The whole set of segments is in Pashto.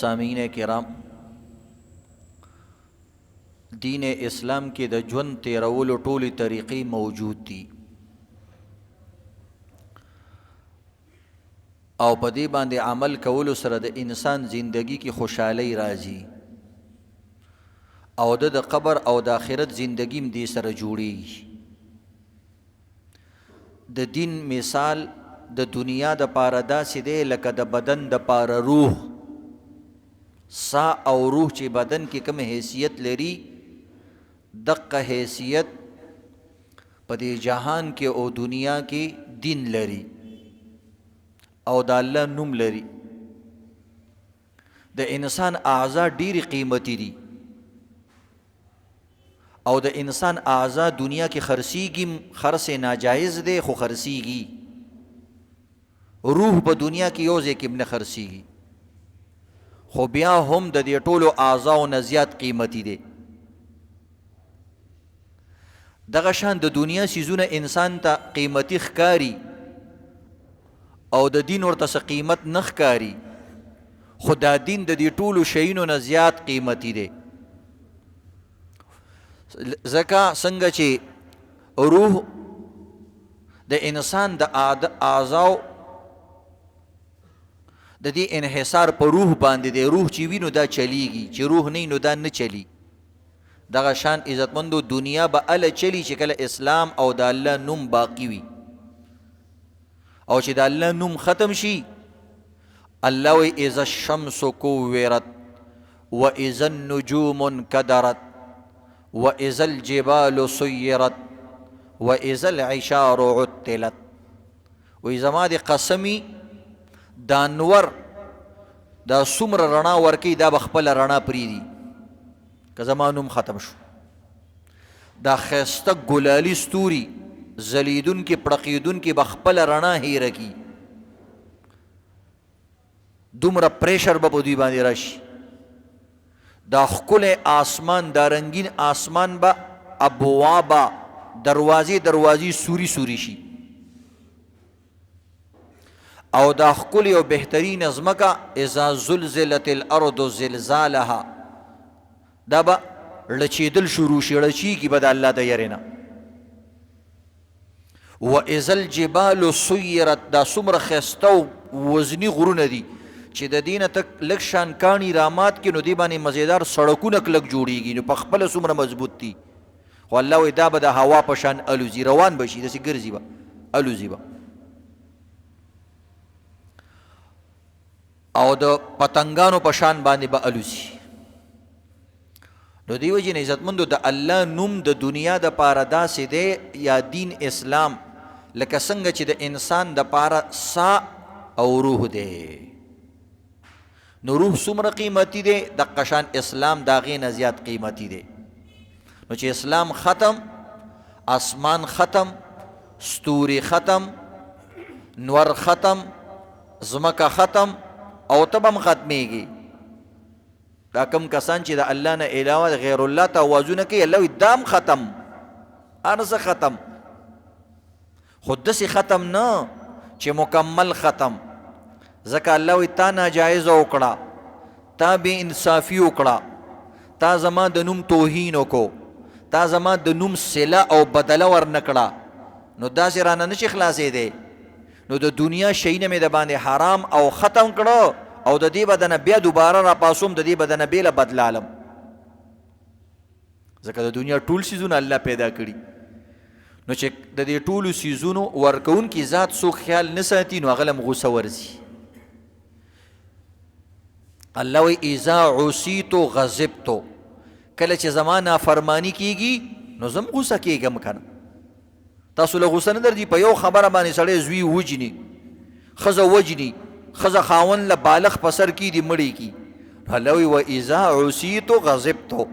سامعین کرام، دین اسلام کې د ژوند تیرولو ټولې طریقې موجود دي او په دې باندې عمل کولو سره د انسان زندگی کې خوشحالي راځي او د قبر او د آخرت زندگی هم دې سره جوړیږي. د دین مثال د دنیا د پاره داسې دی لکه د بدن د پاره روح، سا او روح چې بدن کې کوم حیثیت لري دقه حیثیت په دې جهان کې او دنیا کې دین لري او د الله نوم لري. د انسان اعضاء ډېری قیمتي دي او د انسان اعضاء دنیا کې خرڅیږي، خرڅ ناجایز دی خو خرڅیږي. روح په دنیا کې یو ځای کې نه خرڅیږي خو بیا هم د دې ټولو اعضاء نه زیات قیمتي دی. دغه شان د دنیا سیزونه انسان ته قیمتي ښکاري او د دین ورته څه قیمت نه ښکاري، خو دا دین د دې ټولو شیانو نه زیات قیمتي دی. ځکه څنګه چې روح د انسان د اعضاء د دې انحصار په روح باندې دی. روح چې وي نو دا چلیږي، چې روح نه نو دا نه چلی. دغه شان عزتمندو دنیا به اله چلی چې کله اسلام او د الله نوم باقی وي او چې د الله نوم ختم شي. الله وی اذا الشمس كورت واذا النجوم انكدرت واذا الجبال سيرت واذا العشار عطلت. وی زما د قسمی دا نور دا څومره رڼا ورکي دا به خپله رڼا پرېږدي که زما نوم ختم شو. دا ښایسته ګلالي ستوري ځلیدونکي پړقېدونکي به خپله رڼا هیره کي. دومره پریشر به په دوی باندې راشي. دا ښکلی آسمان، دا رنګین آسمان به ابوابه دروازې سوري سوري شي او دا ښکلی او بهترین ځمکه اذا زلزلت الارض زلزالها دا به لچېدل شروع شي، لچېږي به د الله د یرې نه. واذا الجبال سیرت، دا څومره ښایسته او وزني غرونه دي چې د دې نه تک لږ شان کاڼي رامات کړي نو دې باندې مزیدار سړکونه کلک جوړېږي، نو په خپله څومره مضبوط دي. خو الله وایي دا به د هوا په شان الوزي، روان به شي، داسې ګرځي به الوزي به او د پتنګانو په شان باندې به الوزي. نو دی وجې نه عزتمندو د الله نوم د دنیا د پاره داسې دی یا دین اسلام لکه څنګه چې د انسان د پاره سا او روح دی. نو روح څومره قیمتي دی دقه شان اسلام د هغې نه زیات قیمتي دی. نو چې اسلام ختم، اسمان ختم، ستوري ختم، نور ختم، ځمکه ختم او ته به هم ختمیږي. دا کم کسان چې د الله نه علاوه د غیر الله ته آوازونه کوي، الله وایي دا هم ختم، هر څه ختم. خو داسې ختم نه چې مکمل ختم، ځکه الله وایي تا ناجایزه وکړه، تا بې انصافي وکړه، تا زما د نوم توهین وکړو، تا زما د نوم صله او بدله ورنه کړه، نو داسې رانه نشي خلاصېدی. نو د دنیا شیونه مې د باندې حرام او ختم کړه او د دې بدنه بیا دوباره را پاسوم، د دې بدنه بیله بدلالم. ځکه د دنیا ټول سیزونه الله پیدا کړي، نو چې د دې ټولو سیزونو ورکوونکي ذات څوک خیال نه ساتي نو هغه له هم غوسه ورځي. الله وایي اذا عصیتو غضبتو، کله چې زما نافرمانی کیږي نو زه هم غوسه کیږم. کنه تاسو له غوسه نه درځي، په یو خبره باندې سړی زوی وجني، ښځه وجني، ښځه خاوند له بالغ په سر کیږي مړی کی. الله وایي واذا عصیتو غضبتو،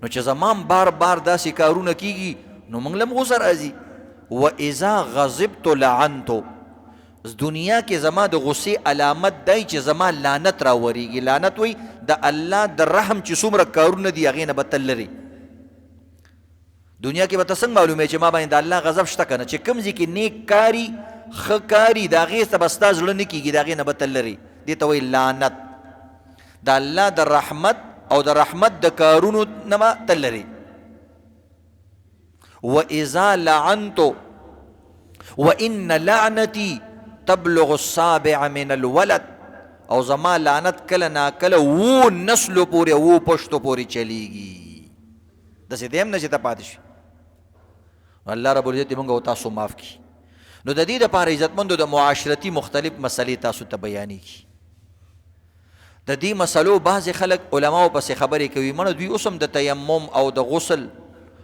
نو چې زما بار بار داسې کارونه کیږي نو موږ له هم غوسه راځي. واذا غضبتو لعنتو، دنیا کې زما د غصې علامت دی چې زما لعنت راورېږي. لعنت وایي د الله د رحم چې څومره کارونه دي هغې نه به تل لرې. دنیا کې به ته څنګه معلومې چې ما باندې د الله غضب شته که نه، چې کوم ځای کې نیک کاري ښه کاري د هغې څه به ستا زړه نه کېږي، د هغې نه به تل لرې. دې ته وایي لعنت. د الله د رحمت او د رحمت د کارونو نما تلری. وَإِذَا لَعَنْتُ وَإِنَّ لَعْنَتِي تَبْلُغُ السَّابِعَ مِنَ الْوَلَدِ، او زما لعنت کله نا کله وو نسلو پوری وو پشتو پوری چلیگی. دسی دیم نه چې ته پاتې شي. الله رب العزت موږ او تاسو معاف کی. نو د دې لپاره عزتمندو د معاشرتي مختلف مسلې تاسو ته بیانې کی. د دې مسلو بعض خلک علماو پسې خبرې کوي، مړه دوی اوسم د تیمم او د غسل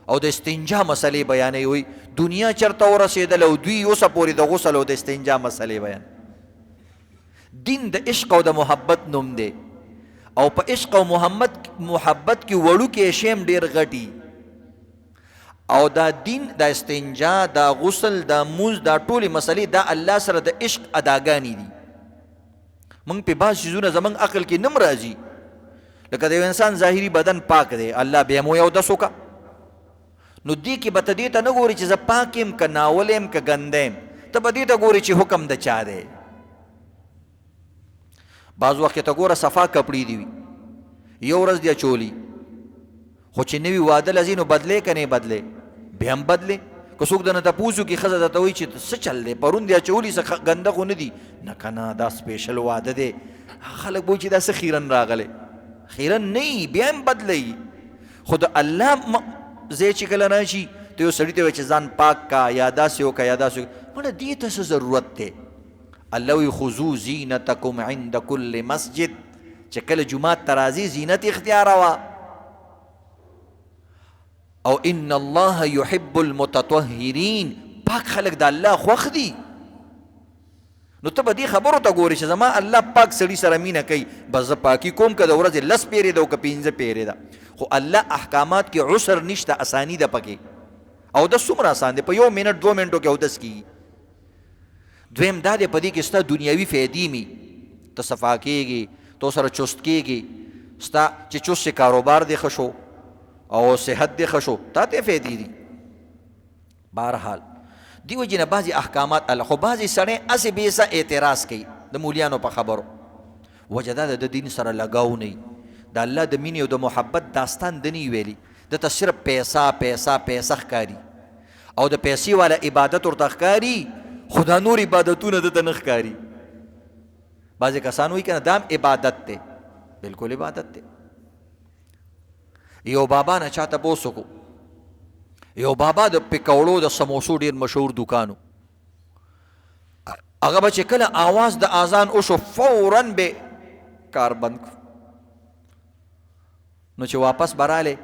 او د استنجا مسلې بیانې وي. دنیا چرته ورسېدل او دوی اوسه پورې د غسل او د استنجا مسلې بیان. دین د عشق او د محبت نوم دی، او په عشق او محبت کې وړو کې شیم ډیر غټي، او دا دین د استنجا دا غسل دا موز دا ټولې مسلې دا الله سره د عشق اداګانی دي. موږ په بعض شیزونه زمونږ عقل کې نم راځي، لکه د یو انسان ظاهري بدن پاک دی، الله بیا مو یو دسو کا، نو دی کې به ته دې ته نه ګوري چې زه پاک یم که ناول یم که ګنده یم، ته به دې ته ګوري چې حکم د چا دی. بعض وخت ته ګوره صفا کپړې دي وي، یو ورځ دی اچولي، خو چې نوي واده لځي نو بدلې که نه بدلې، بیا هم بدلې. که څوک درنه تپوس وکړي ښځه درته وایي چې څه چل دی، پرون دی اچولي څه ګنده خو نه دي، نه که نه دا سپیشل واده دی. خلک به وایي چې دا څه خیرن راغلی، خیرن نه بیا هم بدلوي. خو د الله ځای چې کله راشي ته یو سړي ته وایي چې ځان پاک کا یا داسې وکړه یا داسې وکړه، مړه دې ته څه ضرورت دی؟ الله وی خذو زینتکم عند کل مسجد، چې کله جمعات ته راځي زینت اختیاروه. او ان الله يحب المتطهرین، پاک خلق د الله خوښ دي. نو ته به دې خبرو ته ګورې چې زما الله پاک سړي سره مینه کوي، بس زه پاکي کوم که د ورځې 10 پیرې ده او که 15 پیرې ده. خو الله احکامات کې عسر نشته، اسانی ده پکې. او د څومره آسان دی، په 1 منټ 2 منټو کې اودس کېږي. دویم دا دی په دې کې ستا دنیاوي فایدې می، ته صفا کېږي، تو سره چست کېږي، ستا چې چست کاروبار دی ښه شو او صحت دی ښه شو، تا ته فایدې دي. بهرحال دی وجې نه بعضې احکامات الله، خو بعضې سړی هسې بېسه اعتراض کوي د مولیانو په خبرو. وجه دا د دین سره لګاو نه وي، د الله د مینې او د محبت داستان د نه ویلي، دته صرف پیسه پیسه پیسه ښکاري، او د پیسې والا عبادت ورته ښکاري، خو دا نور عبادتونه دته نه ښکاري. بعضې کسان وایي که نه دام عبادت دی، بلکل عبادت دی. یو بابا نه چا تپوس وکړو، یو بابا د پکوړو د سموسو ډېر مشهور دوکانو، هغه به چې کله آواز د اذان وشو فوراً به کار بند کړو. نو چې واپس به رالی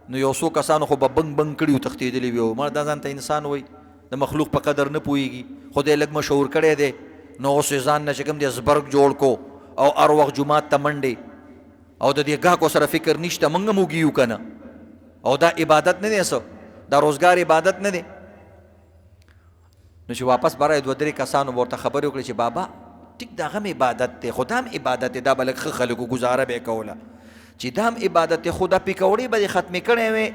نو یو څو کسانو خو به بنګ بنګ کړي و تښتېدلي وي، مړه دا ځان ته انسان وایي، د مخلوق په قدر نه پوهېږي، خو دی لږ مشهور کړی دی، نو اوس یې ځان نه چې کوم دی زبرګ جوړ کو او هر وخت جومات ته منډې، او د دې ګاهکو سره فکر نشته، موږ هم وږي که نه، او دا عبادت نه دی، څه دا روزګار عبادت نه دی. نو چې واپس به رایې 2-3 کسانو ورته خبرې وکړې چې بابا ټیک دا هم عبادت دی، خو دا هم عبادت دی، دا به لږ ښه خلکو ګزاره به یې کوله، چې دا هم عبادت دی، خو دا پکوړې به دې ختمې کړی وې،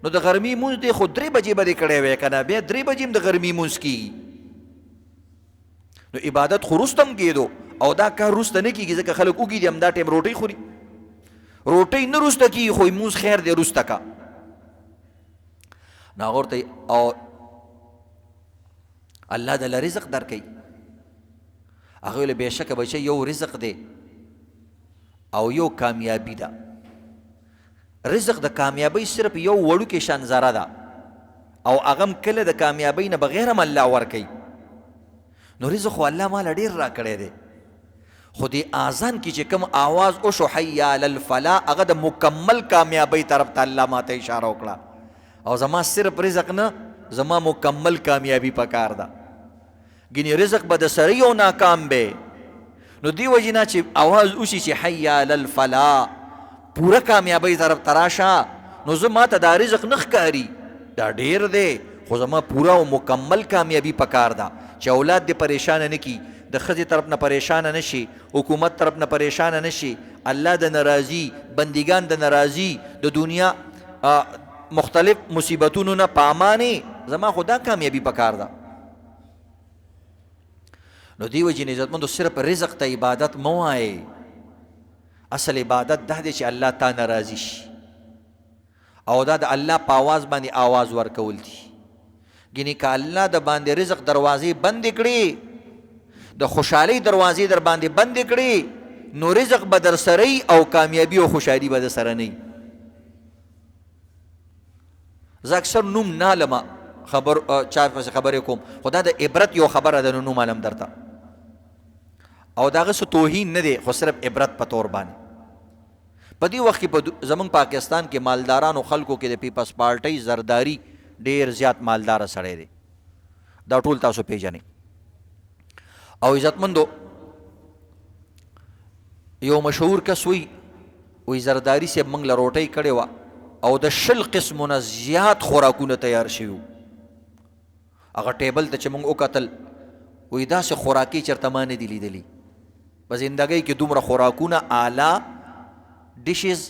نو د غرمې مونځ دی خو 3 بجې به دې کړی وی که نه، بیا 3 بجې هم د غرمې مونځ کېږي. نو عبادت خو وروسته هم کېدو، او دا کار وروسته نه کېږي، ځکه خلک وږي دي همدا ټایم روټۍ خوري، روټۍ نه وروسته کېږي، خو مونځ خیر دی وروسته کا. نو هغه ورته او الله دله رزق درکوي، هغه ویل بېشکه بچی یو رزق دی او یو کامیابي ده. رزق د کامیابی صرف یو وړوکې شنظره ده، او هغه هم کله د کامیابۍ نه بغیر هم الله ورکوي. نو رزق خو الله ماله ډېر راکړی دی، خو دې اذان کې چې کوم آواز وشو حی علی الفلاح، هغه د مکمل کامیابۍ طرف ته الله ماته اشاره وکړه، او زما صرف رزق نه، زما مکمل کامیابی پکار ده. ګینې رزق به د سړی یو ناکام به، نو دی وجې نه چې آواز وشي چې حی علی الفلاح، پورا کامیابی طرف تراشه، نو زه ماته دا رزق نه ښکاري، دا ډېر دی، خو زما پورا او مکمل کامیابی پکار ده، چې اولاد دې پریشانه نه کي، د ښځې طرف نه پریشانه نه شي، حکومت طرف نه پریشانه نه شي، الله د ناراضي، بندگان د ناراضي، د دنیا مختلف مصیبتونو نه پامانې، زما خو دا کامیابی پکار ده. نو دی وجې نه عزتمندو صرف رزق ته عبادت مه وایئ، اصل عبادت دا دی چې الله تا ناراضي شي او دا د الله په آواز باندې آواز ورکول دي. ګینې که الله د باندې رزق دروازې بندې کړي، د خوشحالۍ دروازې در باندې بندې کړي، نو رزق به در سره او کامیابی او خوشحالي به در سره نه. زه اکثر نوم نه علمه چا پسې خبرې کوم، خو دا د عبرت یو خبره ده، نو نوم علم درته او د هغه څه توهین نه دی، خو صرف عبرت په طور باندې. په دې وخت کې په زمونږ پاکستان کې مالدارانو خلکو کې د پیپلز پارټۍ زرداری ډیر زیات مالدار سړی دی، دا ټول تاسو پیژنئ. او عزتمندو یو مشهور کس وی زرداری صاحب موږ له روټۍ کړې وه او د 20 قسمونه زیات خوراکونه تیار شوي وو. هغه ټیبل ته چې موږ وکتل، وی داسې خوراکي چېرته ما نه دي لیدلي په زندګۍ کې، دومره خوراکونه اعلی ډشز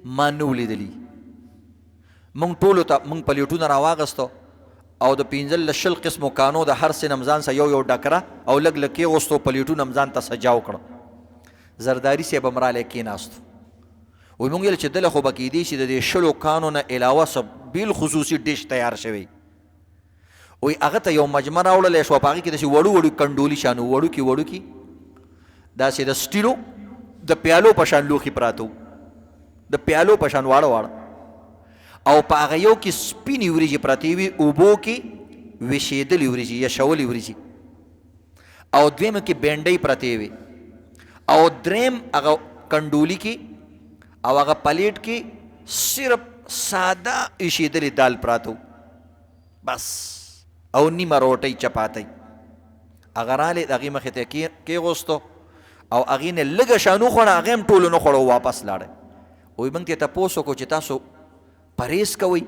ما نه ولیدلي. موږ ټولو ته موږ پلیټونه راواغستو او د 15 قسمو کانو د هر څه نه ځان سره یو ډکره او لږ لږ کېغوستو، پلیټونه ځان ته سجاو کړه. زرداری صاحب هم رالی کېناستو، وی موږ ویل چې دله خو به کیدی شي د دې 20 کانو نه علاوه څه بیل خصوصي ډش تیار شوی. وی هغه ته یو مجمع راوړلی شوه، په هغې کې داسې وړو وړو کنډولي شانو، وړوکي داسې د سټیلو د پیالو په شان لوښي پراته وو، د پیالو په شان واړه واړه، او په هغه یو کې سپینې وریجې پرتې وي، اوبو کې ویشېدلې وریجې یا شولې وریجې، او دویمه کې بینډۍ پرتې وي، او دریم هغه کنډولي کې او هغه پلیټ کې صرف ساده ایشېدلې دال پراته وو بس، او نیمه روټۍ چپاتۍ. هغه رالی د هغې مخې ته کېغوستو او هغې نه لږه شان وخوړه، هغې هم ټولو نه خوړه، واپس لاړی. وی موږ ته تپوس وکړو چې تاسو پرهیز کوئ،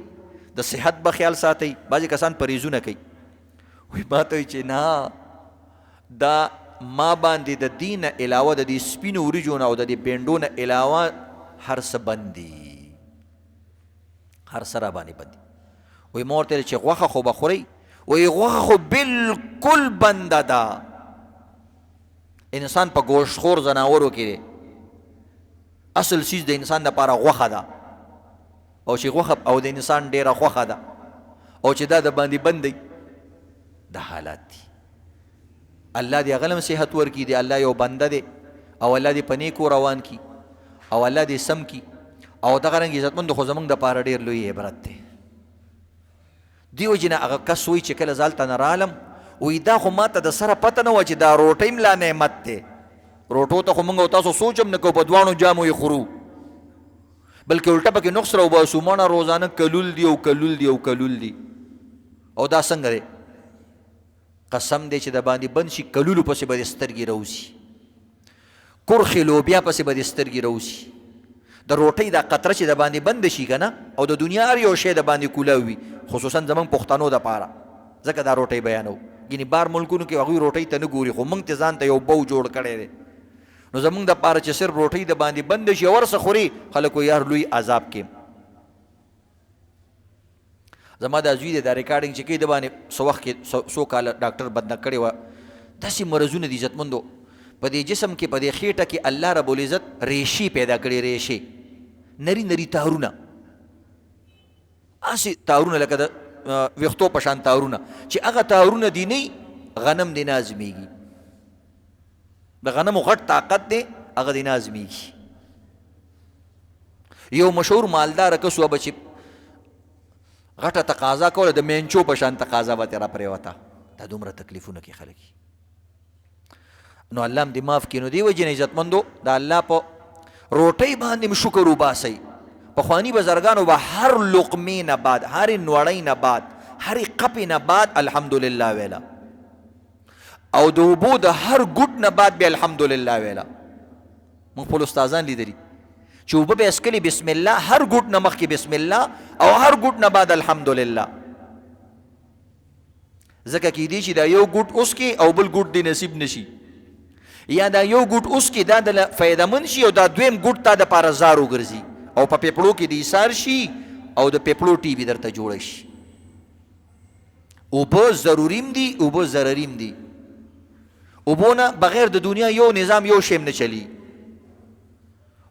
د صحت به خیال ساتئ. بعضې کسان پرهیزونه کوي، وی ما ته وایي چې نه، دا ما باندې د دې نه علاوه د دې سپینو وریجو نه او د دې بینډو نه علاوه هر څه بند دي، هر څه را باندې بند دي. وی ما ورته ویل چې غوښه خو به خورئ؟ وی غوښه خو بلکل بنده ده. انسان په گوشتخور زناورو کې دی، اصل چیز د انسان دپاره غوښه ده، او چې غوښه او د انسان ډیره خوښه ده او چې دا د باندې بند دی، دا حالات دي. الله دې هغه لم صحت ورکړي، دی الله یو بنده دی او الله دې په نیکو روان کړي او الله دې سم کړي. او دغه رنګ عزتمندو خو زموږ دپاره ډېر لوی عبرت دی. دې وجې نه هغه کس وایي چې کله زه هلته نه رالم، وایي دا خو ما ته د سره پته نه وه چې دا روټۍ م لا نعمت دی. روټو ته خو موږ او تاسو سوچ هم نه کوو، په دواړو جامو یې خورو، بلکې الټه پکې نقص راوباسو، ماڼه روزانه کلول دي او کلول دي او کلول دي. او دا څنګه دی؟ قسم دی چې د باندې بند شي، کلولو پسې به دې سترګې راوځي، کرخې لوبیا پسې به دې سترګې راوځي. د روټۍ دا قطره چې د باندې بند شي که نه، او د دنیا هر یو شی د باندې کولاو وي، خصوصا زموږ پښتنو دپاره، ځکه دا روټۍ بیانو. ګینې بار ملکونو کې هغوی روټۍ ته نه ګوري، خو موږ ته ځان ته یو بو جوړ کړی دی. نو زمونږ دپاره چې صرف روټۍ د باندې بند شي او ورڅه خوري، خلک وایي یار لوی عذاب کې. زما دا زوی دی دا ریکارډینګ چې کوي، د باندې څه وخت کې څو کاله ډاکټر بدنه کړې وه. داسې مرضونه دي عزتمندو په دې جسم کې، په دې خېټه کې الله رب العزت ریشې پیدا کړي، ریشې نری نری تارونه، هسې تارونه لکه د ویښتو په شان تارونه، چې هغه تارونه دي نه غنم دې نه ازمېږي، د غنمو غټ طاقت دی هغه دې نه ازمېږي. یو مشهور مالدار کس وه چې غټه تقاضا کوله، د مینچو په شان تقاضا به ترې راپرېوته. دا دومره تکلیفونه کې خلک، نو الله هم دې معاف کړي. نو دې وجې نه عزتمندو د الله په روټۍ باندې م شکر وباسئ. پخواني بزرګانو به هر لقمې نه بعد، هر نوړۍ نه بعد، هر قپې نه بعد الحمدلله ویله، او د اوبو د هر ګوټ نه بعد به الحمدلله ویله. موږ خپل استادان لیدلي چې اوبه به اسکلي بسم الله، هر ګوټ نه مخکې بسم الله او هر ګوټ نه بعد الحمدلله. ځکه کیدی شي دا یو ګوټ اوس کې او بل ګوټ دې نصیب نشي، یا دا یو ګوټ اوس کې دا د فایدهمند شي او دا دویم ګوټ تا دپاره زار وګرځي او په پیپړو کې د ایثار شي او د پیپړو ټي بي درته جوړه شي. اوبه ضروریم دي، اوبه ضرریم دي. اوبو نه بغیر د دنیا یو نظام یو شی هم نه چلی.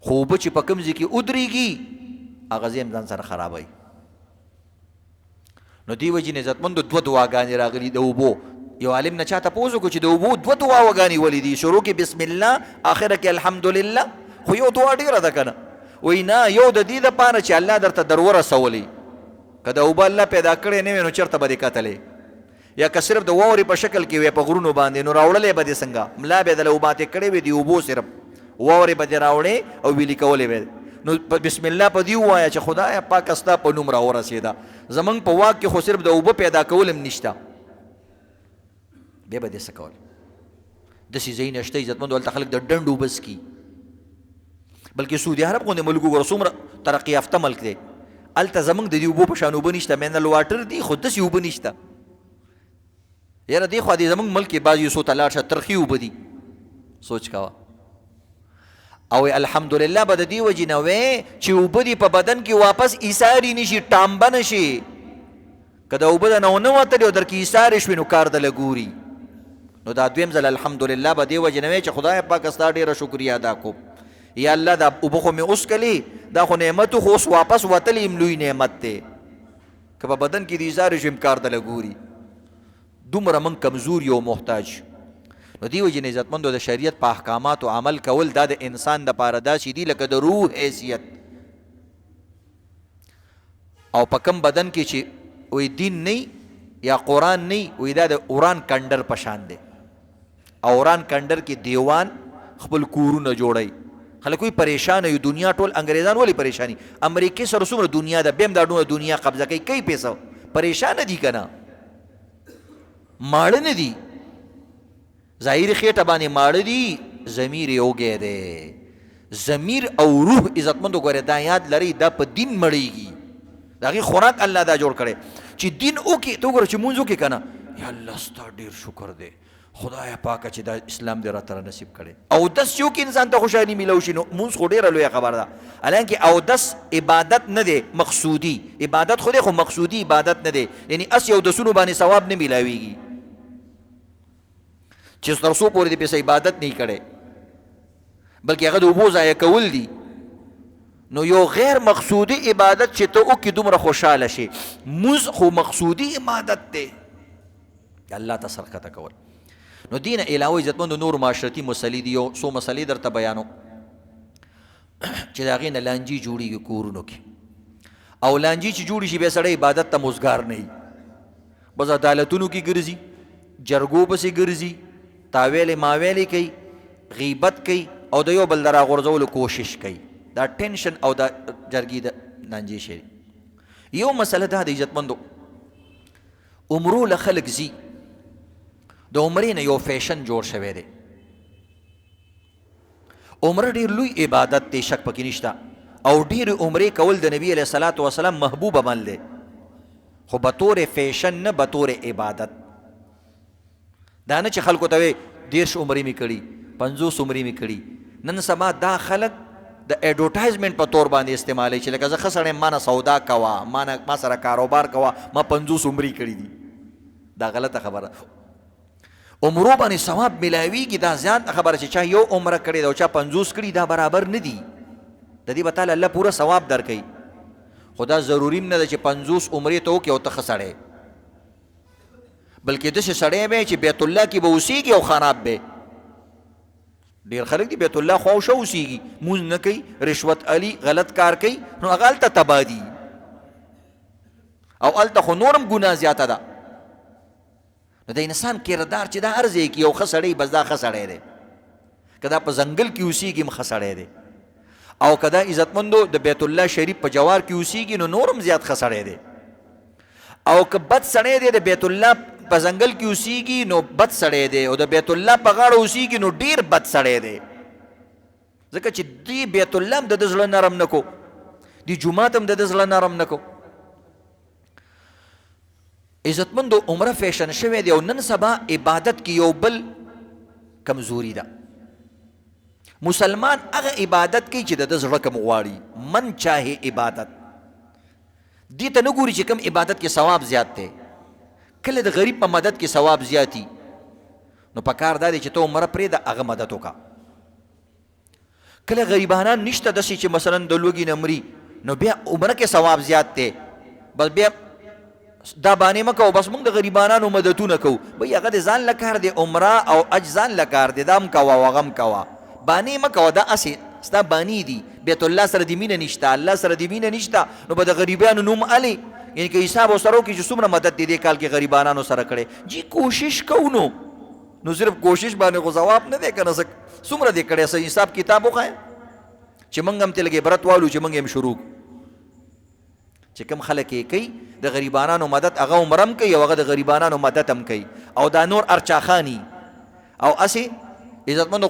خو اوبه چې په کوم ځای کې ودرېږي هغه ځای هم ځان سره خرابوي. نو دې وجې نه عزتمندو دوه دعاګانې راغلي د اوبو. یو عالم نه چا تپوس وکړو چې د اوبو دوه دعاګانې ولې دي؟ شروع کې بسم الله، آخره کې الحمدلله. خو یو دعا ډېره ده که نه؟ وایي نه، یو د دې دپاره چې الله درته در ورسولی. که د اوبه الله پیدا کړی نه وی نو چېرته به دې کتلی؟ یا که صرف د واورې په شکل کې وی په غرونو باندې، نو راوړلی به دې څنګه؟ ملا به یې دله اوباتې کړې وې د اوبو صرف واورې به دې راوړې او ویلي کولې به. نو بسم الله په دې ووایه چې خدایه پاکه ستا په نوم راورسېده. زمونږ په واک کې خو صرف د اوبه پیدا کول هم نشته، بیا به دې څه کول؟ داسې ځایونه شته عزتمندو هلته خلک د ډنډ اوبه څکي. بلکې سعودي عرب غوندې ملک وګوره څومره ترقي یافته ملک دی، هلته زمونږ د دې اوبو په شان اوبه نشته، منرل واټر دي خو داسې اوبه نشته. یاره دې خوا دې زمونږ ملک کې بعض یو څو ته لاړ شه ترخي اوبه دي، سوچ کوه. او الحمدلله به د دې وجې نه وی چې اوبه دې په بدن کې واپس ایساري نشي، ټامبه نشي. که د اوبه د نه ونه وتلې او در کې ایسارې شوې نو کار دله ګوري. نو دا دویم ځل الحمدلله به دې وجې نه وی چې خدای پاکه ستا ډېره شکریه ادا کوم. یا الله دا اوبه خو مې اوس کلي، دا خو نعمتو خو اوس واپس وتلی یم لوی نعمت دی. که په بدن کې د ایسارې شوې کار دله ګوري. دومره موږ کمزور یو محتاج. نو دی وجې نه عزتمندو د شریعت په احکاماتو عمل کول دا د انسان دپاره داسې دي لکه د روح حیثیت. او په کم بدن کې چې وی دین نه یا قرآن نه وی دا د اوران کنډر په شان دی. اوران کنډر کې دیوان خپل کورونه جوړی. خلک وی پریشان یو دنیا ټول انګریزان ولی پریشانی؟ امریکې سره څومره دنیا ده، بیم دا ډونه دنیا قبضه کوي، کوي پیسه، پریشان دي که نه؟ ماړه نه دي، ظاهري خېټه باندې ماړه دي، ضمیر یې وږی دی. ضمیر او روح عزتمندو ګورې دا یاد لرئ دا په دین مړېږي. د هغې خوراک الله دا جوړ کړی چې دین وکړي. ته وګوره چې مونځ وکړي که نه، یا الله ستا ډېر شکر دی خدای پاکه چې دا اسلام دې راته نصیب کړی. اودس چې وکړي انسان ته خوشحالي میلاو شي نو مونځ خو ډېره لویه خبره ده. حالانکې اودس عبادت نه دی، مقصودي عبادت خو دی خو مقصودي عبادت نه دی. یعنې اس یو اودسونو باندې ثواب نه میلاویږي چې تر څو پورې دې پسې عبادت نه کړی، بلکې هغه د اوبو ضایع کول دي. نو یو غیر مقصودی عبادت چې ته وکړې دومره خوشحاله شي. مونځ خو مقصودي عبادت دی، الله ته سرکته کول. نو دین علاوه عزتمندو نور معاشرتي مسلې دي. یو څو مسلې درته بیانو چې د هغې نه لانجې جوړېږي کورونو کې. او لانجې چې جوړې شي بیا سړی عبادت ته مزګار نه وي، بس عدالتونو کې ګرځي، جرګو پسې ګرځي، تاویلې ماویلې کوي، غیبت کوي او د یو بل د راغورځولو کوشش کوي. دا ټینشن او دا جرګې د لانجې شی. یو مسله دا د عزتمندو عمرو له خلک ځي، د عمرې نه یو فیشن جوړ شوی دی. عمره ډېر لوی عبادت دی، شک پکې نشته. او ډېرې عمرې کول د نبي علیه الصلاة وسلام محبوب عمل دی، خو بطور فیشن نه، بطور عبادت. دا نه چې خلکو ته وی 30 عمرې مې کړي، 50 عمرې مې کړي. نن سبا دا خلک د ایډورټایزمنټ په طور باندې استعمالوي چې لکه زه ښه سړی ما نه سودا کوه، ما سره کاروبار کوه، ما 50 عمرې کړي دي. دا غلطه خبره. عمرو باندې ثواب ملاویږي، دا زیات خبره چې چا یو عمره کړې ده او چا 50 کړي، دا برابر نه دي. د دې به تعالی الله پوره ثواب درکوي. خو دا ضروري نه ده چې 50 عمرې ته وکړې او ته ښه سړی، بلکې داسې سړی به چې بیت الله کې به اوسېږي او خراب به. ډېر خلک دي بیت الله خواوشا اوسېږي، مونځ نه کوي، رشوت علي، غلط کار کوي، نو هغه هلته تباه دي. او هلته خو نورم ګناه زیاته ده. نو د انسان کردار چې دا هر ځای کې یو ښه سړی، بس دا ښه سړی دی. که دا په ځنګل کې اوسېږي هم ښه سړی دی، او که دا عزتمندو د بیت الله شریف په جوار کې اوسېږي نو نورم زیات ښه سړی دی. او که بد سړی دی د بیت الله په ځنګل کې اوسېږي نو بد سړی دی، او د بیت الله په غاړه اوسېږي نو ډېر بد سړی دی. ځکه چې دی بیت الله هم د ده زړه نرم نه کو، دی جومات هم د ده زړه نرم نه کو. عزتمندو عمره فیشن شوی دی، او نن سبا عبادت کې یو بل کمزوري ده. مسلمان هغه عبادت کوي چې د ده زړه کم غواړي، من چاهي عبادت. دې ته نه ګوري چې کوم عبادت کې ثواب زیات دی. کله د غریب په مدد کې ثواب زیاتی، نو په کار دا دی چې ته عمره پرېږده، هغه مدد وکړه. کله غریبانان نشته داسې چې مثلا د لوږې نه مري نو بیا عمره کې ثواب زیات دی بس بیا دا باندې مه کوو بس موږ د غریبانانو مددونه کوو بھئی هغه د ځان له کار دی عمره او حج ځان له کار دی دا هم کوه او هغه هم کوه بانې مه کوه دا هسې ستا بانې دي بیت الله سره دې مینه نشته الله سره دې مینه نشته نو به د غریبانو نوم الې یعنی که حساب ورسره وکړي چې څومره مدد دې دې کال کې غریبانانو سره کړی جی کوشش کوو نو صرف کوشش باندې خو ثواب نه دی که نه څومره دې کړی څه حساب کتاب وښایه چې موږ هم ترې لږ عبرت والو چې موږ هم شروع چې کوم خلک یې کوي د غریبانانو مدد هغه عمره هم کوي او هغه د غریبانانو مدد هم کوي او دا نور ارچاخانی او هسې عزتمندو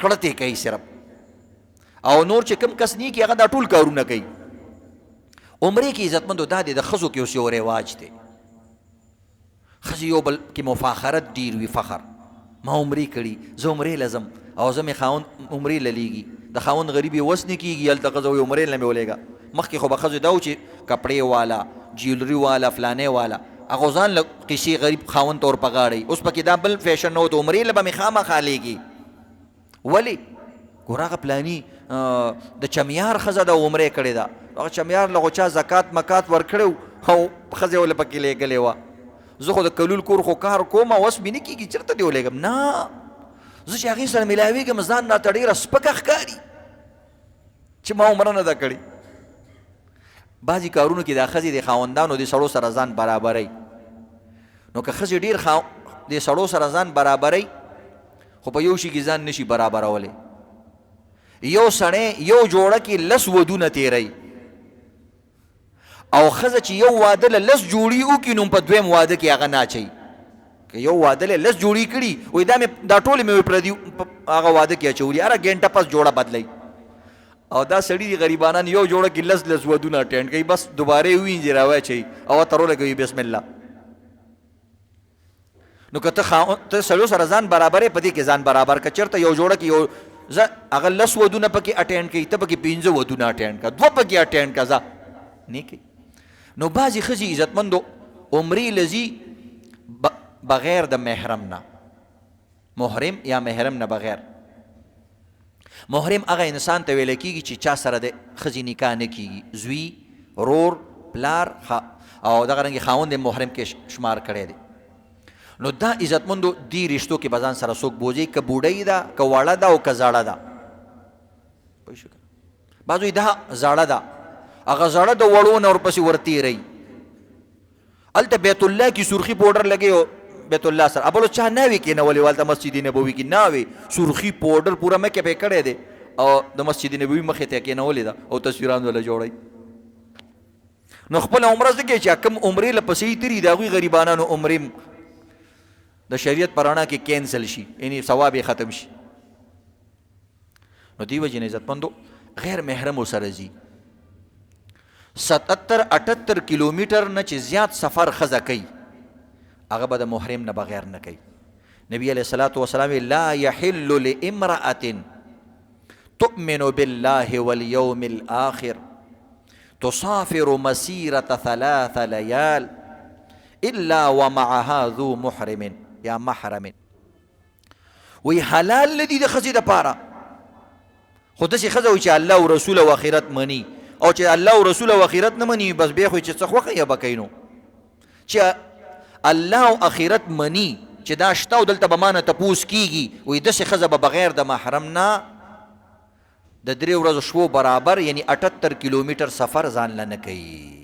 کړتې کوي صرف او نور چې کوم کس نه کوي هغه دا ټول کارونه کوي عمرې کې عزتمندو دا دی د ښځو کې اوس یو رواج دی ښځې یو بل کې مفاخرت ډېر وي فخر ما عمرې کړي زه عمرې له ځم او زه مې خاوند عمرې له لیږي د خاوند غریب یې وس نه کېږي هلته ښځه وایي عمرې له مې ولېږه مخکې خو به ښځې دا و چې کپړې والا جیولري والا فلانې والا هغه ځان له قیسې غریب خاوند ته ور په غاړئ اوس پکې دا بل فیشن نه و د عمرې له به مې خامخا لیږي ولې ګوره هغه پلاني د چمیار ښځه د عمرې کړې ده هغه چمیار له خو چا زکات مکات ورکړی او ښځې ولې پکې لیږلې وه زه خو د کلول کور خو کار کوم اوس مې نه کېږي چېرته دې ولېږم نه زه چې هغې سره میلاوېږم ځان راته ډېره سپکه ښکاري چې ما عمره نه ده کړې بعضې کارونو کې دا ښځې د خاوندانو د سړو سره ځان برابروي نو که ښځې ډېر د سړو سره ځان برابروي خو په یو شي کې ځان نشي برابرولی یو سړی یو جوړه کې لس ودونه تیری او ښځه چې یو واده له لس جوړي وکړي نو په دویم واده کې هغه ناچوي که یو واده له لس جوړي کړي وایي دا ټولې مې پردي هغه واده کې اچولي هره ګنټه پس جوړه بدلوي او دا سړي دي غریبانان یو جوړه کې لس لس ودونه اټینډ کوي بس دوباره یې ووینځي راواچوي او تروله کوي بسم الله نو که ته سړیو سره ځان برابرې په دې کې ځان برابر که چېرته یو جوړه کې یو زه هغه لس ودونه پکې اټینډ کوي ته پکې پنځه ودونه اټینډ که دوه پکې اټینډ که ځه نه کوي نو بعضې ښځې عزتمندو عمرې له ځي بغیر د محرم نه محرم یا محرم نه بغیر محرم هغه انسان ته ویل کېږي چې چا سره د ښځې نکاح نه کېږي زوی رور پلار او دغه رنګې خاوند یې محرم کې شمار کړی دی نو دا عزتمندو دې رشتو کې به ځان سره څوک بوځي که بوډۍ ده که وړه ده او که زړه ده بعض وایي دا زړه ده هغه زړه د وړو نه ورپسې ورتېروي هلته بیت الله کې سرخي پوډر لګي او بیت الله سره ابلو چا ناوې کېنولې هلته مسجد نبوي کې ناوې سرخي پوډر پوره مکې پې کړی دی او د مسجد نبوي مخې ته کېنولې ده او تصویران وله جوړوي نو خپله عمره څه کوي چې کوم عمرې له پسې تېري د هغوی غریبانانو عمرې د شریعت په رڼا کې کینسل شي یعنی ثواب یې ختم شي نو دې وجې نه عزتمندو غیر محرمو سره ځي 77-78 کیلومیټر نه چې زیات سفر ښځه کوي هغه به د محرم نه بغیر نه کوي نبی علیه الصلاة والسلام لا یحل لامرأة تؤمن بالله واليوم الآخر تسافر مسيرة 3 ليال إلا ومعها ذو محرم یا محرم وی حلال ندی د ښځې دپاره خو داسې ښځه وي چې الله او رسول او آخرت مني او چې الله او رسول او آخرت نه مني بس بیا خو چې څه خوښه یې به کوي نو چې الله او آخرت مني چې دا شته او دلته به ما نه تپوس کېږي وایي داسې ښځه به بغیر د محرم نه د 3 ورځو شپو برابر یعنی 78 کیلومیټر سفر ځان له نه کوي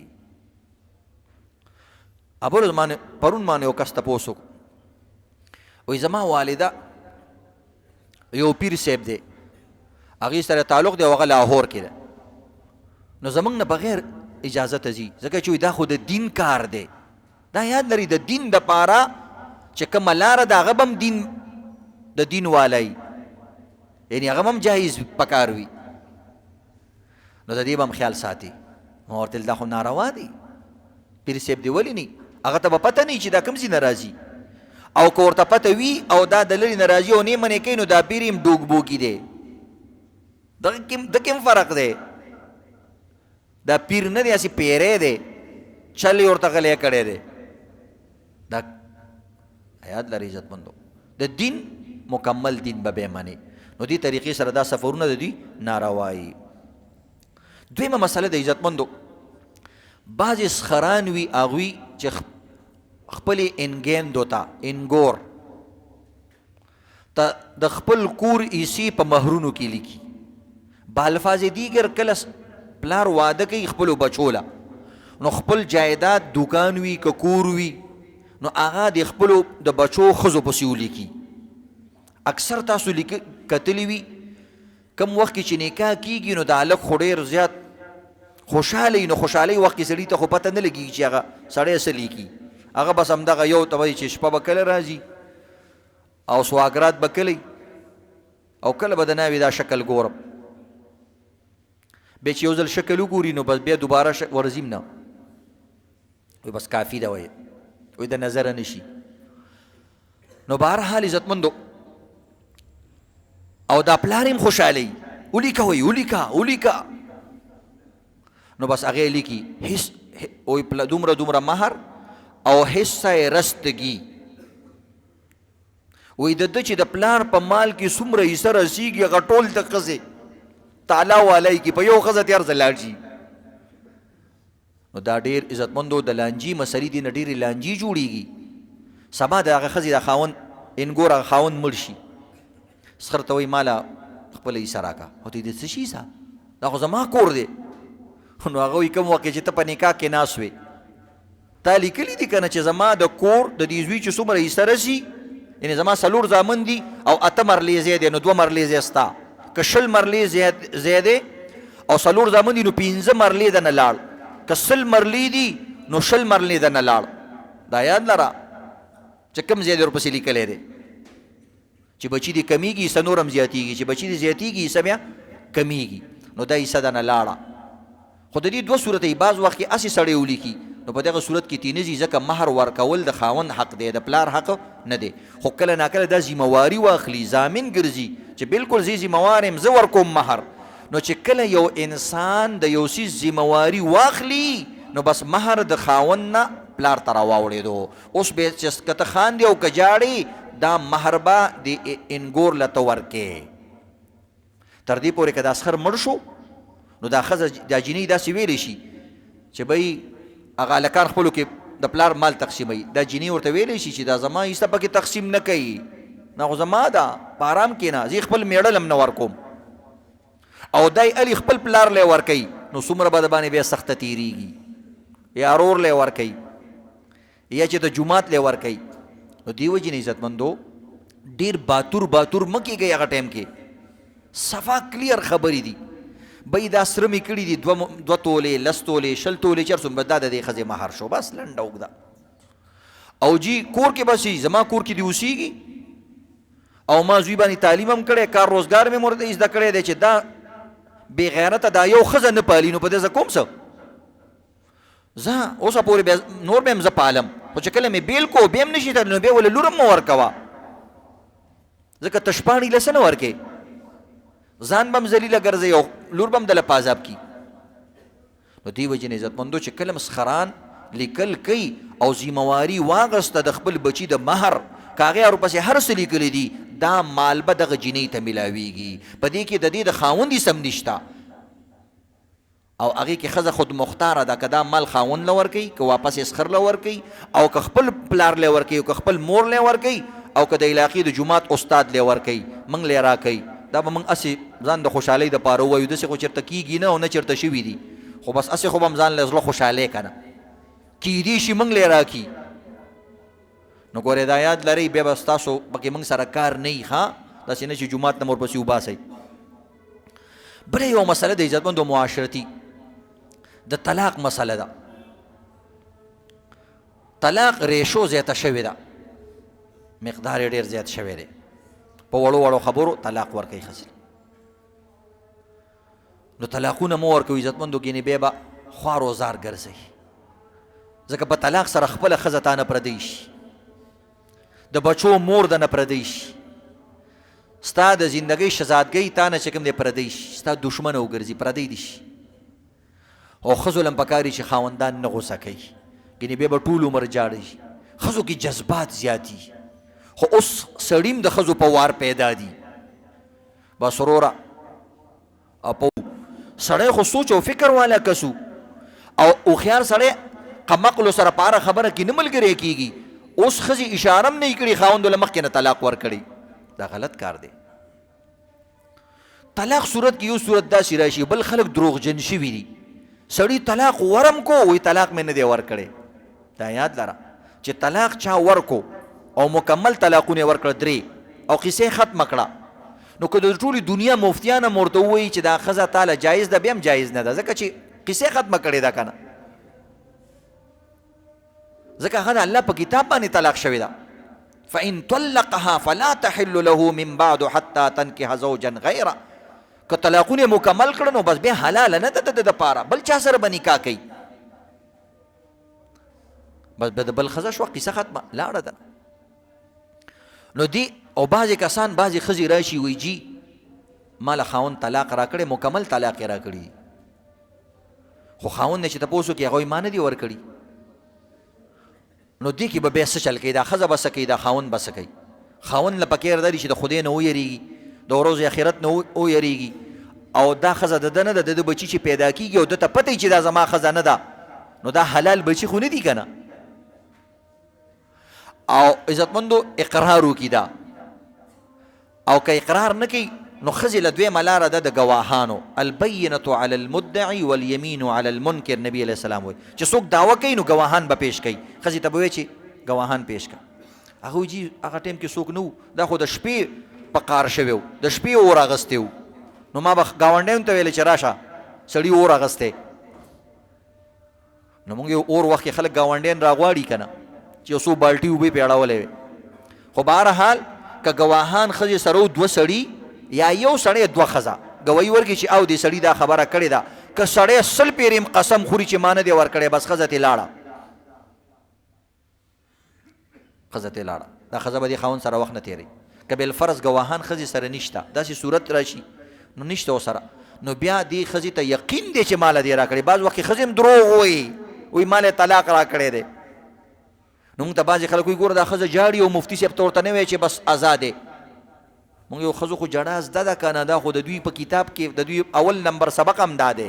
پرون مانه یو کس تپوس وکړو وایي زما والده یو پیر صاحب دی هغې سره تعلق دی او هغه لاهور کې ده نو زمونږ نه بغیر اجازه ته ځي ځکه چې دا خو د دین کار دی دا یاد لري د دین دپاره چې کومه لاره ده هغه به هم د دین والی یعنی هغه هم جایز پکار وي نو د دې به هم خیال ساتي ما ورته ویل دا خو ناروا دی پیر صاحب دی ولې نه هغه ته به پته نه چې دا کوم ځای نه راځي او که ورته پته وي او دا د لرې نه راځي او نه منې کوي نو دا پیر هم ډوګبوګي دی د کوم فرق دی دا پیر نه دی هسې پیری دی چل یې ورته غلی کړی دی دا یاد لري عزتمندو د دین مکمل دین به بیا منې نو نو دې طریقې سره دا سفرونه د دوی ناروايي. دویمه مسله د عزتمندو، بعضې سخران وي هغوی چې خپلې انګیندو ته انګور ته د خپل کور ایسي په مهرونو کې لیکي. بالفاظ دیگر کله پلار واده کوي خپلو بچو له، نو خپل جایداد دوکان وي که کور وي نو هغه د خپلو د بچو ښځو پسې ولیکي. اکثر تاسو کتلی وي کم وخت کې چې نکاح کېږي نو د هلک خو ډېر زیات خوشحاله وي، نو خوشحالۍ وخت کې سړي ته خو پته نه لګېږي چې هغه سړی څه لیکي. هغه بس همدغه یو ته وایي چې شپه به کله راځي او سواګرات به کله او کله به د ناوې دا شکل ګورم. بیا چې یو ځل شکل وګوري نو بس بیا دوباره ورځیم نه، وایي بس کافي ده، وایي د نظره نشي. نو بهرحال عزتمندو او دا پلار هم خوشحاله ولیکه، وایي ولیکه نو بس هغې لیکي هیڅ وایي دومره مهر او حصه رستګي. وایي د ده چې د پلار په مال کې څومره حصه رسیږي هغه ټول د ښځې تعالی والی کې په یو ښځه تې هر ځل لاړ شي. نو دا ډېر عزتمندو د لانجې مسلې دي نه ډېرې لانجې جوړېږي. سبا د هغه ښځې د خاوند انګور هغه خاوند مړ شي، سخر ته وایي ماله خپله حصه راکړه، او ته یې د څه شي حصه، دا خو زما کور دی. نو هغه وایي کوم وخت چې ته په نکاح کې ناست وې تا لیکلي دي که نه چې زما د کور د دې زوی چې څومره حصه رسي، یعنې زما 4 زامن دي او 8 مرلې ځای دی، نو 2 مرلې ځای ستا، که 20 مرلې ځای دی او 4 زامن دي نو 15 مرلې د نه لاړ، که 100 مرلې دي نو 20 مرلې د نه لاړ. دا یاد لره چې کوم ځای دې ورپسې لیکلی دی چې بچي دې کمیږي حصه نور هم زیاتېږي، چې بچي دې زیاتېږي حصه بیا کمیږي، نو دا حصه د نه لاړه. خو د دې 2 صورته بعض وخت کې هسې سړی ولیکي، نو په دغه صورت کې تینځي ځکه مهر ورکول د خاوند حق دی، د پلار حق نه دی. خو کله ناکله دا ذمواري واخلي، ضامن ګرځي چې بالکل زه ذموار یم، زه ورکوم مهر. نو چې کله یو انسان د یو څیز ذمواري واخلي نو بس مهر د خاوند نه پلار ته راواوړېدو. اوس به چې که ته خاندې او که جاړې دا مهر به د انګور له ته ورکې تر دې پورې که دا اسخر مړ شو نو دا ښځه دا جینۍ داسې ویلی شي چې بهی هغه هلکان خپلو کې د پلار مال تقسیموي، دا جینۍ ورته ویلی شي چې دا زما حصه پکې تقسیم نه کوي، نه خو زما ده په ارام کښېنه، زه خپل میړه هم نه ورکوم. او دی علي خپل پلار لی ورکوي نو څومره به د باندې بیا سخته تېرېږي، یا ارور لی ورکوي یا چې د جومات لی ورکوي. نو دې وجې نه عزتمندو ډېر باتور مه کېږئ هغه ټایم کې، صفا کلیر خبرې دي. بی دا سره مې کړي دي 2 تولې 10 تولې 20 تولې چر څومره دا د دې ښځې مهر شو، بس لنډه اوږده. او جی کور کې بس زما کور کې دې اوسېږي او ما زوی باندې تعلیم هم کړی، کار روزګار مې ورته زده کړی دی چې دا بې غیرته دا یو ښځه نه پالي، نو په دې زه کوم څه، زه اوسه پورې بیا نور به هم زه پالم، خو چې کله مې بیل کو بیا هم نشي تړلی نو بیا ولې لور هم مه ورکوه، ځکه تشپاڼې له څه نه ورکې، ځان به هم ذلیله ګرځوي او لور به هم دله په عذاب کي. نو دې وجې نه عزتمندو چې کله مسخران لیکل کوي او ذمواري واغسته د خپل بچي د مهر، که هغې ورپسې هر څه لیکلی دي دا مال به دغه جینۍ ته میلاویږي، په دې کې د دې د خاوند هېڅ هم نشته. او هغې کې ښځه خود مختاره ده، که دا مال خاوند له ورکوي، که واپس یې سخر له ورکوي، او که خپل پلار لی ورکوي، او که خپل مور لی ورکوي، او که د علاقې د جومات استاد لی ورکوي، موږ لی راکوي. دا به موږ هسې ځان د خوشحالۍ دپاره ووایو، داسې خو چېرته کېږي نه او نه چېرته شوي دي، خو بس هسې خو به هم ځان له زړه خوشحالۍ که نه کیدی شي موږ لی راکي. نو ګورې دا یاد لرئ بیا به ستاسو پکې موږ سره کار نه وي، ښه داسې نه چې جومات نه مو ورپسې وباسئ. بله یو مسله د عزتمندو معاشرتي د طلاق مسله ده. طلاق ریشو زیاته شوې ده، مقدار یې ډېر زیات شوی دی، په وړو خبرو طلاق ورکوي ښځې. نو طلاقونه مه ورکوي عزتمندو، ګینې بیا به خوار و زار ګرځئ، ځکه په طلاق سره خپله ښځه تا نه پردی شي، د بچو مور د نه پردی شي، ستا د زندګۍ شهزادګۍ تا نه چې کوم دی پردی شي، ستا دشمنه وګرځي، پردی دي شي. او ښځو له هم پکار دي چې خاوندان نه غوسه کوي، ګینې بیا به ټول عمر جاړه شي. ښځو کې جذبات زیاتي، خو اوس سړیم د ښځو په وار پیدا دي، بس وروره اپو سړی خو سوچ او فکر والا کسو او خيار سړی قمقلو سره پاره خبره کې نه ملګری کیږي اوس خزي اشاره هم نه کړي خاوند له مخکې نه طلاق ور کړي دا غلط کار دی طلاق صورت کې یو صورت داسې راشي بل خلک دروغجن شوي دي سړی طلاق ورم کو وی طلاق مې نه دی ور کړی دا یاد لره چې طلاق چا ورکو او مکمل طلاقونه ور کړ درې او قصه ختم کړه نو که د ټولي دنیا مفتیانه مرته وایي چې دا ښځه تاله جایز ده بیا هم جایز نه ده ځکه چې قصې ختمه کړې ده که نه ځکه هغه د الله په کتاب باندې طلاق شوې ده فإن طلقها فلا تحل له من بعد حتى تنكح زوجا غيره که طلاقونه مکمل کړه نو بس بیا حلاله نه ده د پاره بل چا سره به نکاح کوي بس د بل ښځه شوه قصه ختمه لاړه ده نو دی او بعضی کسان بعضی ښځې راشي وایي جی ماله خاوند طلاق را کړی مکمل طلاق یې را کړي خو خاوند نه چې تپوس وکړي هغوی ما نه دي ورکړي نو دې کې به بیا څه چل کوي دا ښځه به څه کوي دا خاوند به څه کوي خاوند له پکې دا دي چې د خدای نه ویریږي د ورځې آخرت نه ویریږي او دا ښځه د ده نه ده د ده بچي چې پیدا کېږي او ده ته پته چې دا زما ښځه نه ده نو دا حلال بچي خو نه دي که نه او عزتمندو اقرار وکړي دا او که اقرار نه کوي نو ښځې له دویمه لاره ده د ګواهانو البینة علی المدعي والیمین علی المنکر نبی علیه السلام وایي چې څوک دعوه کوي نو ګواهان به پیش کوي ښځې ته به وایي چې ګواهان پیش کړه هغه وایي جي هغه ټایم کې څوک نه و دا خو د شپې په قار شوی و د شپې اور اغستی و نو ما به ګاونډیانو ته ویلې چې راشه سړي اور اغستی نو موږ یو اور وخت کې خلک ګاونډیان راغواړي که نه چې یو څو بالټي اوبه پې اړولی وې خو بهرحال که ګواهان ښځې سره دوه سړي یا یو سړی دوه ښځه ګوایي ورکړي چې او دې سړي دا خبره کړې ده که سړی سل پیرې قسم خوري چې ما نه دی ورکړی بس ښځه ترې لاړه ښځه ترې لاړه دا ښځه به دې خاوند سره وخت نه تېروي که بالفرض ګواهان ښځې سره نشته داسې صورت راشي نو نشته ورسره نو بیا دې ښځې ته یقین دی چې ما له دې را کړې بعض وخت کې ښځې هم دروغ وایي وایي ما له طلاق را کړی دی نو موږ ته بعضې خلک وایي ګوره دا ښځه جاړي او مفتي صاحب ته ورته نه وایي چې بس ازاد دی موږ یو ښځو خو جړه زده ده که نه دا خو د دوی په کتاب کې د دوی اول نمبر سبق هم دا دی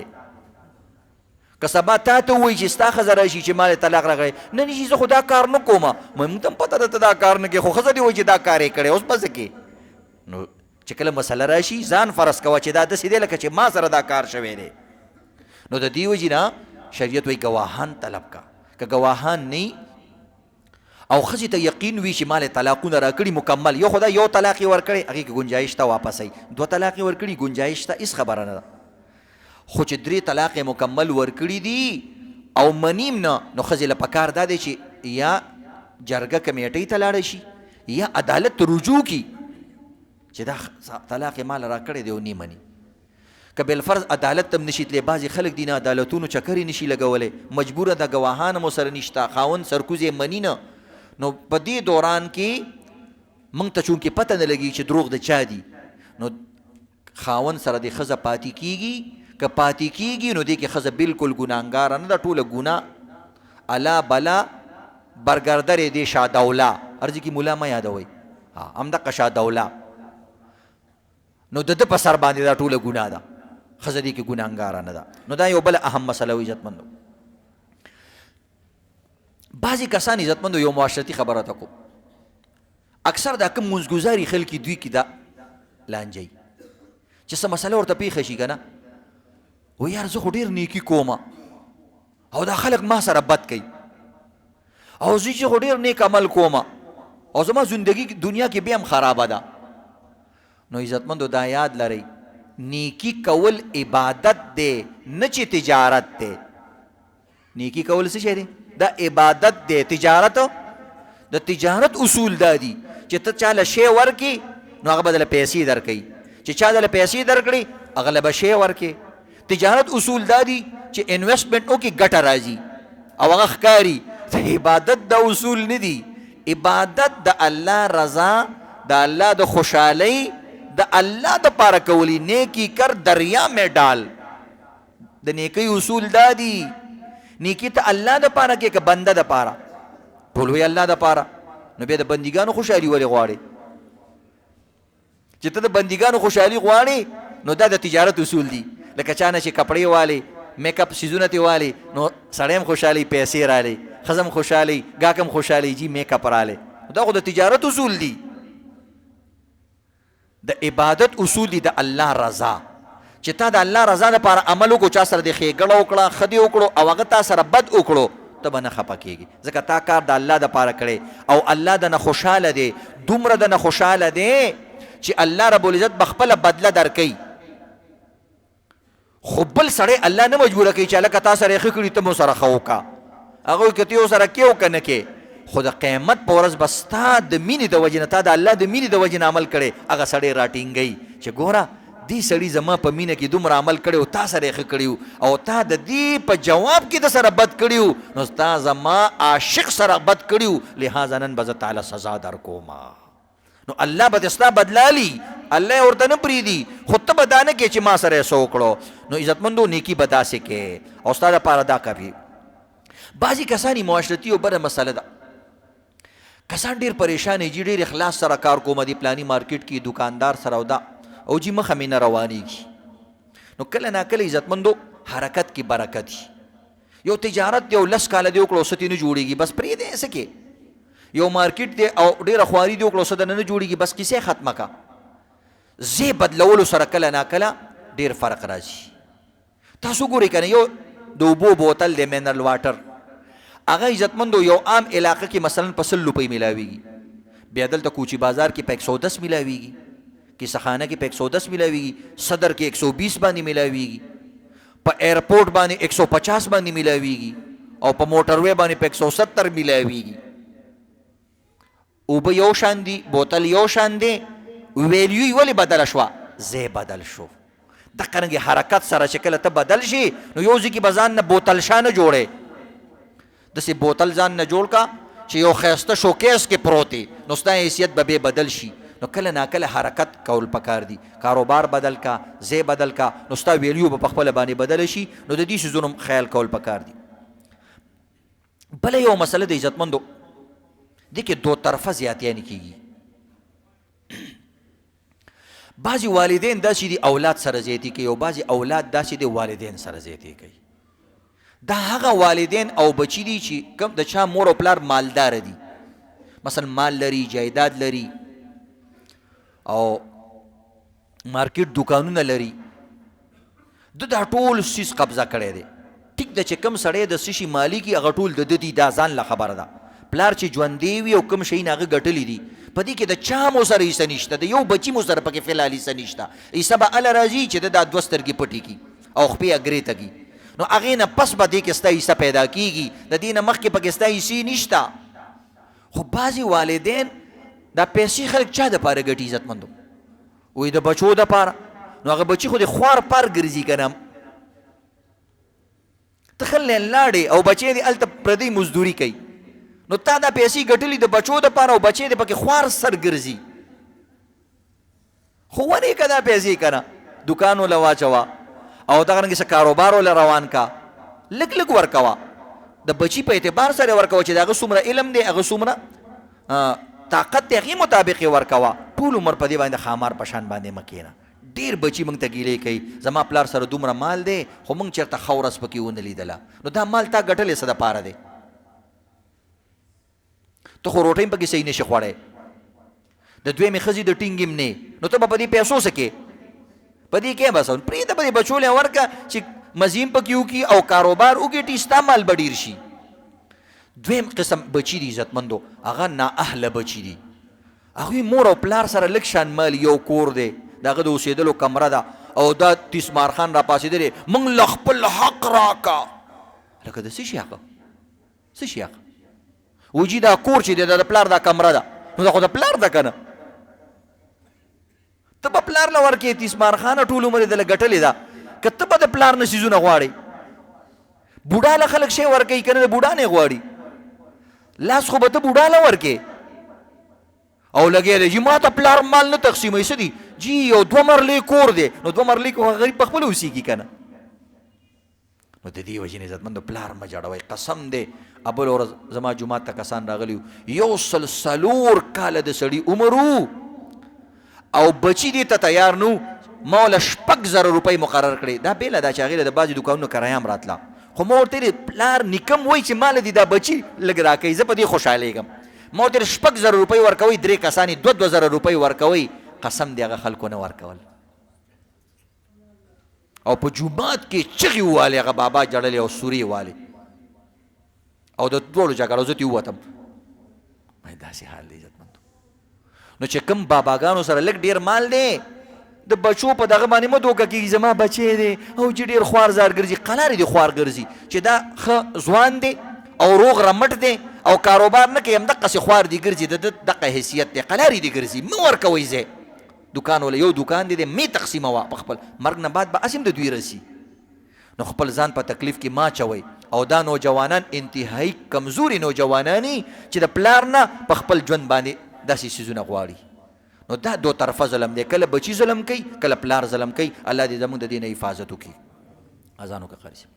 که سبا تا ته ووایي چې ستا ښځه راشي چې ما طلاق راغلی نه نشي زه خو دا کار نه کومه موږ ته هم پته ده ته دا کار نه کوې خو ښځه دې وایي چې دا کار یې کړی اوس به څه کې نو چې کله مسله راشي ځان فرض کوه چې دا داسې دی لکه چې ما سره دا کار شوی دی نو د دې وجې نه شریعت وایي ګواهان طلب کا که ګواهان نه او ښځې ته یقین وي چې مال طلاقونه را کړي مکمل یو خدای یو طلاق یې ورکړی هغې کې گنجایش ته واپسوي دوه طلاق یې ورکړي گنجایش ته هېڅ خبره نه ده خو چې درې طلاق یې مکمل ورکړي دي او منیم نه نو ښځې له پکار دا دی چې یا جرګه کمیټۍ ته لاړه شي یا عدالت ته رجوع کي چې دا طلاق یې مال را کړی دی او نه مني که بالفرض عدالت ته هم نشي تللی بعضې خلک دي نه عدالتونو چکرې نشي لګولی مجبوره ده ګواهان مو سره نشته خاوند سرکوز یې مني نه نو په دې دوران کې موږ ته چونکې پته نه لګي چې دروغ د چا دي نو خاوند سره د ښځه پاتې کېږي که پاتې کېږي نو دې کې ښځه بلکل ګناهګاره نه ده ټوله ګناه الا بلا برګردرې دې شادوله عرضې کې مولا مه یادوئ همدقه شادوله نو د ده په سر باندې دا ټوله ګناه ده ښځه دې کې ګناهګاره نه ده نو دا یو بله اهم مسله وي عزتمندو بعضی کسان عزتمندو یو معاشرتي خبره ته کوم اکثر دا کوم منځګزاري خلکي دوی کې دا لانجئ چې څه مسله ورته پیښه شي که نه و یار زه خو ډېر نیکي کومه او دا خلک ما سره بد کوي او زه چې خو ډېر نیک عمل کومه او زما زندگی دنیا کې بیا هم خرابه ده نو عزتمندو دا یاد لرئ نیکی کول عبادت دی نه چې تجارت دی نیکی کول څه شی دی دا عبادت دی تجارت د تجارت اصول دا دي چې ته چاله شی ورکې نو هغه به دله پیسې درکوي چې چا دله پیسې درکړي هغه له به شی ورکې تجارت اصول دا دي چې انویسټمنټ وکړي ګټه راځي او هغه ښکاري عبادت دا اصول نه دي عبادت د الله رضا د الله د خوشحالۍ د الله د پاره کولی نیکی کر دریا میں ڈال د نیکی اصول دا دي نیکی ته الله د پاره کې که بنده د پاره ټول وی الله د پاره نو بیا د بندګانو خوشحالي ولې غواړي چې ته د بندګانو خوشحالي غواړې نو دا د تجارت اصول دي. لکه چا نه چې کپړې والې میک اپ سیزونه تې والې نو سړی هم خوشحالي پیسې رالی ښځه هم خوشحالي ګاک هم خوشحالي جي میک اپ رالی. دا خو د تجارت اصول دي. د عبادت اصول دي د الله رضا. چې تا د الله رضا لپاره عمل وکړو چا سره د ښېګړه وکړه ښه دې وکړو او هغه تا سره بد وکړو ته به نه خفه کېږي ځکه تا کار د الله دپاره کړی او الله د نه خوشحاله دی. دومره د نه خوشحاله دی چې الله رب العزت به خپله بدله درکوي. خو بل سړی الله نه مجبوره کوي چې هلکه تا سره یې ښه کړي ته مو سره ښه وکړه. هغه وایي که ته یو سره کې وکړه نه کې خو د قیامت په ورځ به ستا د مینې د وجې نه تا د الله د مینې د وجې نه عمل کړی هغه سړی راټینګوي چې ګوره دې سړي زما په مینه کې دومره عمل کړی و تا سره یې ښه کړي او تا د دې په جواب کې د سره بد کړي نو ستا زما عاشق سره بد کړي لہذا نن به زه تعالی سزا درکوما. نو الله به ستا بدلالي الله یې ورته نه پرېږدي خو ته به دا نه کې چې ما سره یې څه وکړو. نو عزتمندو نیکي به داسې کې او ستا دپاره دا کافي. بعضې کسان معاشرتي او بده مسله ده کسان ډېر پریشان دي ډېر اخلاص سره کار کوم دي پلاني مارکیټ کې دکاندار سره او دا او جی مخه مې نه روانېږي. نو کله ناکله عزتمندو حرکت کې برکت وي. یو تجارت دی او 10 کاله دی وکړو څه ترې نه جوړېږي بس پرېږدی څه کې. یو مارکیټ دی او ډېره خواري دی وکړو څه د نه جوړېږي بس کیسې ختمه کا. ځای بدلولو سره کله ناکله ډېر فرق راځي. تاسو ګورئ که نه یو د اوبو بوتل دی منرل واټر هغه عزتمندو یو عام علاقه کې مثلا په 100 روپۍ میلاویږي. بیا دلته کوچي بازار کې په 110 میلاویږي کیسه خانه کې په 110 میلاویږي صدر کې 120 باندې میلاویږي په ایرپورټ باندې 150 باندې میلاویږي او په موټر وې باندې په 170 میلاویږي. اوبه یو شان دي بوتل یو شان دی ویلیو یې ولې بدله شوه ځای بدل شو. دقه رنګې حرکت سره چې کله ته بدل شي نو یو ځای کې به ځان نه بوتل شا نه جوړې داسې بوتل ځان نه جوړ کا چې یو ښایسته شوکیس کې پروت دی نو ستا حیثیت به بې بدل شي. نو کله ناکله حرکت کول پکار دي. کاروبار بدل کا ځای بدل کا نو ستا ویلیو به پخپله باندې بدل شي. نو د دې څیزونو خیال کول پکار دي. بله یو مسله د عزتمندو دې کې دو طرفه زیاتیانې کېږي. بعضې والدین داسې دي اولاد سره زیاتي کوي او بعضې اولاد داسې دي والدین سره زیاتي کوي. دا هغه والدین او بچی دي چې کوم د چا مور او پلار مالدار دي مثلا مال لري جایداد لري او مارکیټ دکانونه لري دا ټول سیس قبضه کړی دی. ټیک ده چې کوم سړی د څه شي مالکي هغه ټول د دي دا ځان له خبره ده. پلار چې ژوندی وي او کوم شی نه هغه ګټلی دي په دې کې د چا مو سره حصه نشته د یو بچي مو سره پکې فلحال حصه نشته. حصه به هله راځي چې د دا 2 سترګې پټې کي او خپې اګرې ته کي نو هغې نه پس به دې کې ستا حصه پیدا کېږي د دې نه مخکې پکې ستا حصې نشته. خو بعضې والدین دا پیسې خلک چا دپاره ګټي عزتمندو وایي د بچو دپاره نو هغه بچي خو د خوار پار ګرځي که نه ته خلې لاړې او بچی دې هلته پردی مزدوري کوي نو تا دا پیسې ګټلي د بچو دپاره او بچی دې پکې خوار سر ګرځي. خو ونې که دا پیسې که نه دکان وله واچوه او دغه رنګې څه کاروبار وله روان کا لږ لږ ورکوه د بچي په اعتبار سره ورکوه چې د هغه څومره علم دی هغه څومره طاقت دی هغې مطابق یې ورکوه. ټول عمر په دې باندې خامار په شان باندې مه کښېنه. ډېر بچي موږ ته ګیلې کوي زما پلار سره دومره مال دی خو موږ چېرته ښه ورځ پکې ونه لیدله. نو دا مال تا ګټلی څه دپاره دی ته خو روټۍ پکې صحیح نشي خوړی د دویمې ښځې د ټینګ هم نه نو ته به په دې پیسو څه کې په دې کې بس پرېږده په دې بچو له ورکه چې مزیم پکې وکړي او کاروبار وګټي ستا مال به ډېر شي. دویم قسم بچي دي عزتمندو هغه نااهله بچي دي. هغوی مور او پلار سره لږ شان مال یو کور دی د هغه د اوسېدلو کمره ده او دا تیسمار خان را پاسېدلی موږ له خپل حق راکه لکه د څه شي هغه څه شي هغه وجي دا کور چې دی د پلار دا کمره ده نو دا خو د پلار ده که نه ته به پلار له ورکې تیسمار خانه ټول عمر یې دله ګټلې ده که ته به د پلار نه څیزونه غواړې بوډا له خلک شی ورکوي که نه د بوډا نه یې غواړي لاس خو به ته بوډا له ورکې او لګیا دی جي ما ته پلار مال نه تقسیموي څه دي جي یو 2 مرلې کور دی نو 2 مرلې خو غریب په خپله اوسېږي که نه. نو د دې وجې نه عزتمندو پلار مه جړوئ قسم دی بله ورځ زما جومات ته کسان راغلي 104 کاله د سړي عمر و او بچی دې ته تیار نو ما له 6,000 روپۍ مقرر کړې. دا بیله دا چې هغې له د بعضې دوکانونو کرایه هم راتله، خو ما ورته ویلې پلار نیکم وایي چې ما له دې دا بچي لږ راکوي، زه په دې خوشحالېږم. ما ورته ویلې 6,000 روپۍ ورکوئ، 3 کسان یې 2,000 روپۍ ورکوئ. قسم دې هغه خلکو نه ورکول او په جومات کې چغې ووالې، هغه بابا جړلې او سورې والې او د دواړو جګړو زه ترې ووتم. داسې حال دی عزتمندو. نو چې کوم باباګانو سره لږ ډېر مال دی، د بچو په دغه باندې مه دوکه کېږي زما بچی دی او چې ډېر خوارزار ګرځي. قلارې دې خوار ګرځي چې دا ښه ځوان دی او روغ رمټ دی او کاروبار نه کوي، همدقسې خوار دی ګرځي، د ده دغه حیثیت دی، قلارې دې ګرځي. مه ورکوئ ځای دوکان ولا یو دوکان دی مې تقسیموه په خپل مرګ نه بعد به اسیم د دوی رسي. نو خپل ځان په تکلیف کې ما چوئ. او دا نوجوانان انتهایی کمزوري نوجوانانی چې د پلار نه په خپل ژوند باندې داسې څیزونه غواړي. نو دا دو طرفه ظلم دی، کله بچی ظلم کوي، کله پلار ظلم کوي. الله دې زموږ د دې نه حفاظت وکړي. اذان وکړه قاری صاحب.